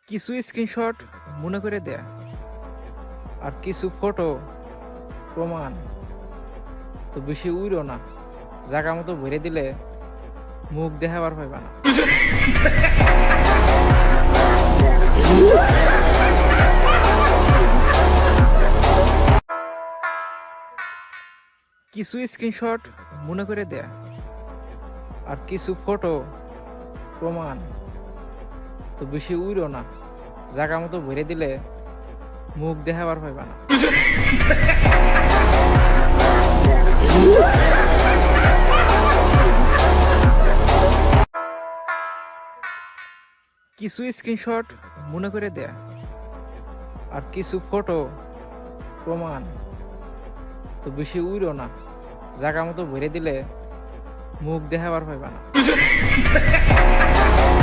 কিছু স্ক্রিনশট মনে করে দেয়া আর কিছু ফটো প্রমাণ তো বেশি উইরো না, জায়গা মতো ভরে দিলে মুখ দেখাবার পাইবা না। কিছু স্ক্রিনশট মনে করে দেয়া আর কিছু ফটো প্রমাণ তো বেশি উইরো না, জায়গা মতো ভরে দিলে মুখ দেখাবার পাইবা না। কিছু স্ক্রিনশট মনে করে দেয়া আর কিছু ফটো প্রমাণ তো বেশি উইরো না, জায়গা মতো ভরে দিলে মুখ দেখাবার পাইবা না।